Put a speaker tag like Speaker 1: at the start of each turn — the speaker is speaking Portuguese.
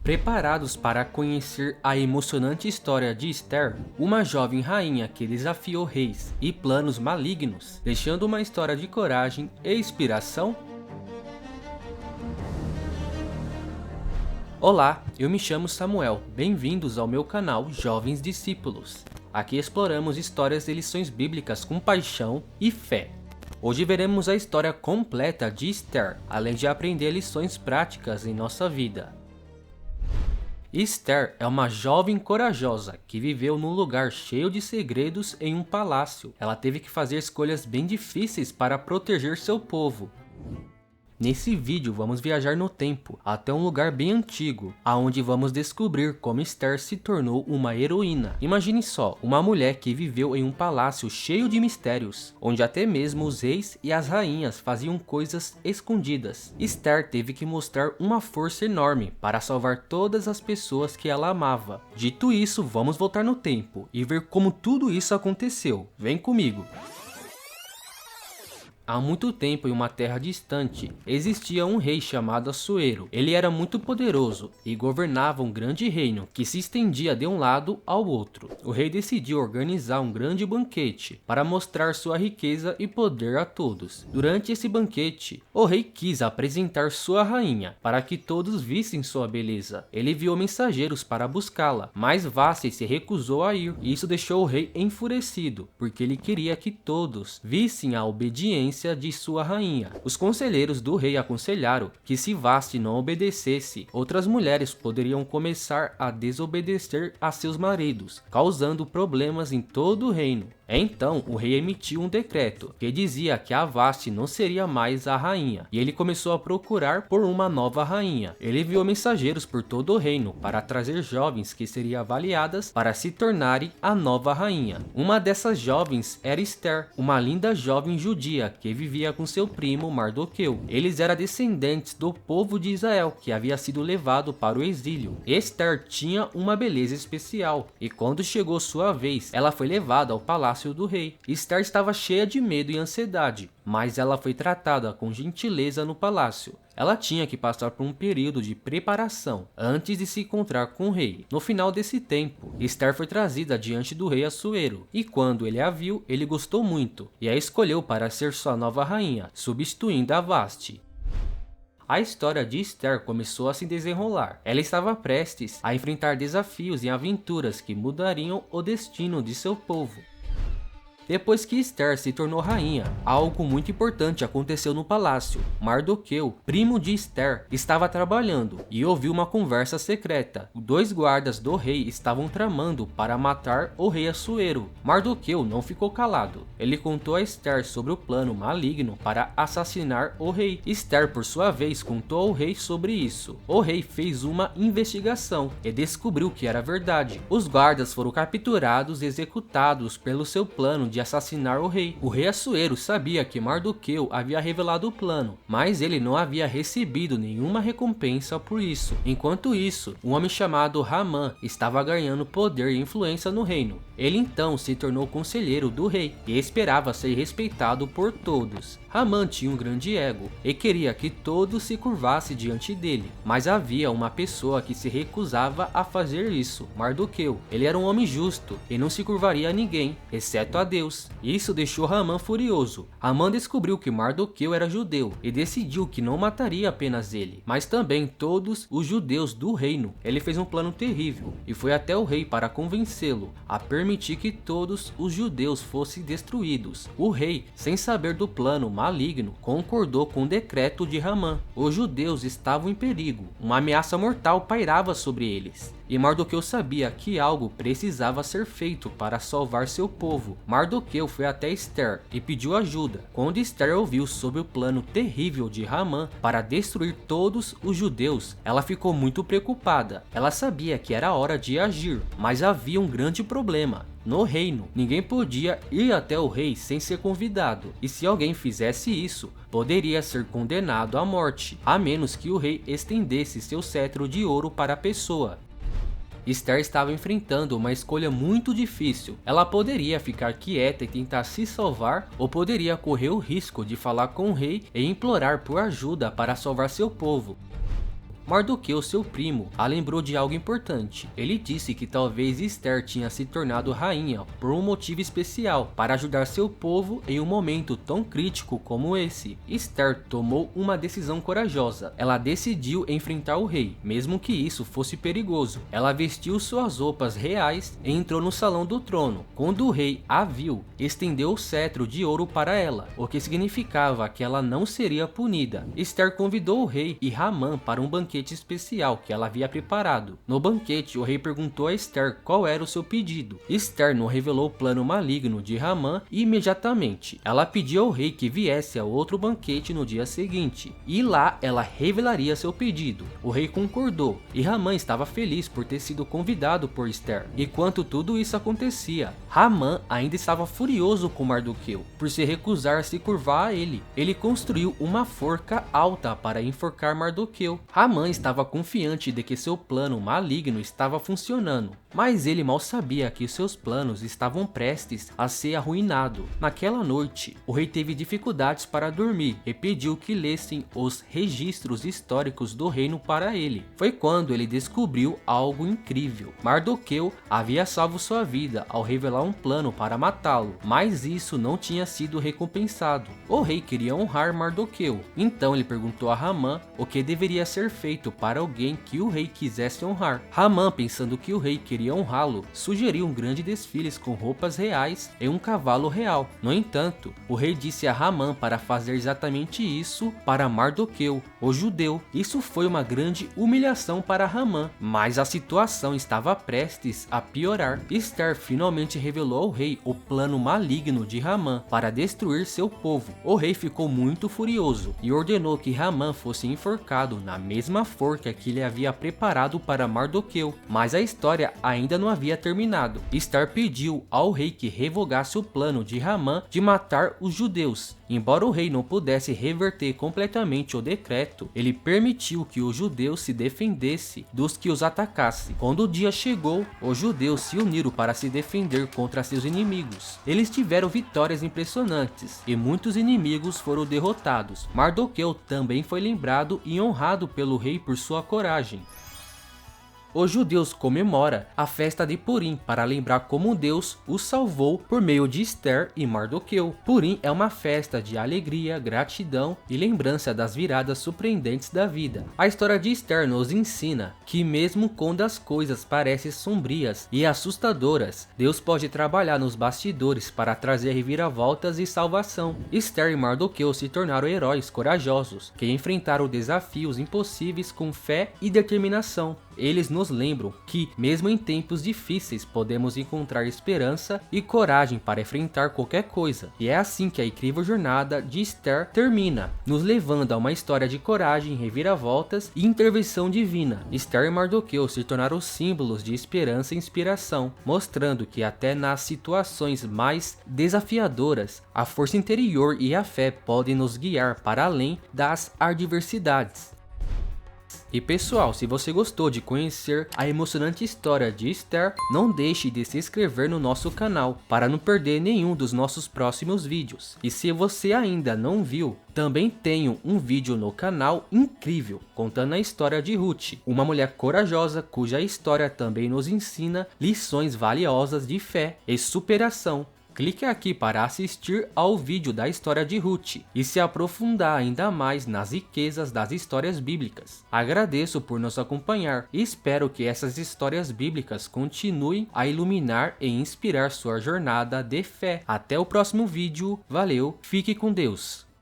Speaker 1: Preparados para conhecer a emocionante história de Esther, uma jovem rainha que desafiou reis e planos malignos, deixando uma história de coragem e inspiração? Olá, eu me chamo Samuel, bem-vindos ao meu canal Jovens Discípulos. Aqui exploramos histórias de lições bíblicas com paixão e fé. Hoje veremos a história completa de Esther, além de aprender lições práticas em nossa vida. Esther é uma jovem corajosa que viveu num lugar cheio de segredos em um palácio. Ela teve que fazer escolhas bem difíceis para proteger seu povo. Nesse vídeo vamos viajar no tempo até um lugar bem antigo, aonde vamos descobrir como Esther se tornou uma heroína. Imagine só, uma mulher que viveu em um palácio cheio de mistérios, onde até mesmo os reis e as rainhas faziam coisas escondidas. Esther teve que mostrar uma força enorme para salvar todas as pessoas que ela amava. Dito isso, vamos voltar no tempo e ver como tudo isso aconteceu. Vem comigo! Há muito tempo, em uma terra distante, existia um rei chamado Assuero. Ele era muito poderoso e governava um grande reino que se estendia de um lado ao outro. O rei decidiu organizar um grande banquete para mostrar sua riqueza e poder a todos. Durante esse banquete, o rei quis apresentar sua rainha para que todos vissem sua beleza. Ele enviou mensageiros para buscá-la, mas Vasti se recusou a ir. Isso deixou o rei enfurecido, porque ele queria que todos vissem a obediência de sua rainha. Os conselheiros do rei aconselharam que se Vasti não obedecesse, outras mulheres poderiam começar a desobedecer a seus maridos, causando problemas em todo o reino. Então o rei emitiu um decreto que dizia que a Vasti não seria mais a rainha, e ele começou a procurar por uma nova rainha. Ele enviou mensageiros por todo o reino para trazer jovens que seriam avaliadas para se tornarem a nova rainha. Uma dessas jovens era Esther, uma linda jovem judia que vivia com seu primo Mardoqueu. Eles eram descendentes do povo de Israel que havia sido levado para o exílio. Esther tinha uma beleza especial, e quando chegou sua vez, ela foi levada ao palácio do rei. Esther estava cheia de medo e ansiedade, mas ela foi tratada com gentileza no palácio. Ela tinha que passar por um período de preparação antes de se encontrar com o rei. No final desse tempo, Esther foi trazida diante do rei Assuero, e quando ele a viu, ele gostou muito e a escolheu para ser sua nova rainha, substituindo a Vasti. A história de Esther começou a se desenrolar. Ela estava prestes a enfrentar desafios e aventuras que mudariam o destino de seu povo. Depois que Esther se tornou rainha, algo muito importante aconteceu no palácio. Mardoqueu, primo de Esther, estava trabalhando e ouviu uma conversa secreta. Dois guardas do rei estavam tramando para matar o rei Assuero. Mardoqueu não ficou calado. Ele contou a Esther sobre o plano maligno para assassinar o rei. Esther, por sua vez, contou ao rei sobre isso. O rei fez uma investigação e descobriu que era verdade. Os guardas foram capturados e executados pelo seu plano de assassinar o rei. O rei Assuero sabia que Mardoqueu havia revelado o plano, mas ele não havia recebido nenhuma recompensa por isso. Enquanto isso, um homem chamado Hamã estava ganhando poder e influência no reino. Ele então se tornou conselheiro do rei e esperava ser respeitado por todos. Hamã tinha um grande ego e queria que todos se curvassem diante dele, mas havia uma pessoa que se recusava a fazer isso: Mardoqueu. Ele era um homem justo e não se curvaria a ninguém, exceto a Deus. Isso deixou Hamã furioso. Hamã descobriu que Mardoqueu era judeu e decidiu que não mataria apenas ele, mas também todos os judeus do reino. Ele fez um plano terrível e foi até o rei para convencê-lo a permitir que todos os judeus fossem destruídos. O rei, sem saber do plano maligno, concordou com o decreto de Hamã. Os judeus estavam em perigo. Uma ameaça mortal pairava sobre eles. E Mardoqueu sabia que algo precisava ser feito para salvar seu povo. Mardoqueu foi até Esther e pediu ajuda. Quando Esther ouviu sobre o plano terrível de Hamã para destruir todos os judeus, ela ficou muito preocupada. Ela sabia que era hora de agir, mas havia um grande problema. No reino, ninguém podia ir até o rei sem ser convidado, e se alguém fizesse isso, poderia ser condenado à morte, a menos que o rei estendesse seu cetro de ouro para a pessoa. Esther estava enfrentando uma escolha muito difícil. Ela poderia ficar quieta e tentar se salvar, ou poderia correr o risco de falar com o rei e implorar por ajuda para salvar seu povo. Mardoqueu, seu primo, a lembrou de algo importante. Ele disse que talvez Esther tinha se tornado rainha por um motivo especial, para ajudar seu povo em um momento tão crítico como esse. Esther tomou uma decisão corajosa. Ela decidiu enfrentar o rei, mesmo que isso fosse perigoso. Ela vestiu suas roupas reais e entrou no salão do trono. Quando o rei a viu, estendeu o cetro de ouro para ela, o que significava que ela não seria punida. Esther convidou o rei e Hamã para um banquete especial que ela havia preparado. No banquete, o rei perguntou a Esther qual era o seu pedido. Esther não revelou o plano maligno de Hamã e imediatamente ela pediu ao rei que viesse a outro banquete no dia seguinte, e lá ela revelaria seu pedido. O rei concordou e Hamã estava feliz por ter sido convidado por Esther. Enquanto tudo isso acontecia, Hamã ainda estava furioso com Mardoqueu por se recusar a se curvar a ele. Ele construiu uma forca alta para enforcar Mardoqueu. Hamã estava confiante de que seu plano maligno estava funcionando, mas ele mal sabia que seus planos estavam prestes a ser arruinados. Naquela noite, o rei teve dificuldades para dormir e pediu que lessem os registros históricos do reino para ele. Foi quando ele descobriu algo incrível. Mardoqueu havia salvo sua vida ao revelar um plano para matá-lo, mas isso não tinha sido recompensado. O rei queria honrar Mardoqueu, então ele perguntou a Hamã o que deveria ser feito para alguém que o rei quisesse honrar. Hamã, pensando que o rei queria honrá-lo, sugeriu um grande desfile com roupas reais e um cavalo real. No entanto, o rei disse a Hamã para fazer exatamente isso para Mardoqueu, o judeu. Isso foi uma grande humilhação para Hamã, mas a situação estava prestes a piorar. Esther finalmente revelou ao rei o plano maligno de Hamã para destruir seu povo. O rei ficou muito furioso e ordenou que Hamã fosse enforcado na mesma forca que ele havia preparado para Mardoqueu, mas a história ainda não havia terminado. Esther pediu ao rei que revogasse o plano de Hamã de matar os judeus. Embora o rei não pudesse reverter completamente o decreto, ele permitiu que os judeus se defendessem dos que os atacassem. Quando o dia chegou, os judeus se uniram para se defender contra seus inimigos. Eles tiveram vitórias impressionantes e muitos inimigos foram derrotados. Mardoqueu também foi lembrado e honrado pelo rei por sua coragem. Os judeus comemoram a festa de Purim para lembrar como Deus os salvou por meio de Esther e Mardoqueu. Purim é uma festa de alegria, gratidão e lembrança das viradas surpreendentes da vida. A história de Esther nos ensina que mesmo quando as coisas parecem sombrias e assustadoras, Deus pode trabalhar nos bastidores para trazer reviravoltas e salvação. Esther e Mardoqueu se tornaram heróis corajosos que enfrentaram desafios impossíveis com fé e determinação. Eles nos lembram que, mesmo em tempos difíceis, podemos encontrar esperança e coragem para enfrentar qualquer coisa. E é assim que a incrível jornada de Esther termina, nos levando a uma história de coragem, reviravoltas e intervenção divina. Esther e Mardoqueu se tornaram símbolos de esperança e inspiração, mostrando que até nas situações mais desafiadoras, a força interior e a fé podem nos guiar para além das adversidades. E pessoal, se você gostou de conhecer a emocionante história de Esther, não deixe de se inscrever no nosso canal para não perder nenhum dos nossos próximos vídeos. E se você ainda não viu, também tenho um vídeo no canal incrível contando a história de Ruth, uma mulher corajosa cuja história também nos ensina lições valiosas de fé e superação. Clique aqui para assistir ao vídeo da história de Ruth e se aprofundar ainda mais nas riquezas das histórias bíblicas. Agradeço por nos acompanhar e espero que essas histórias bíblicas continuem a iluminar e inspirar sua jornada de fé. Até o próximo vídeo, valeu, fique com Deus!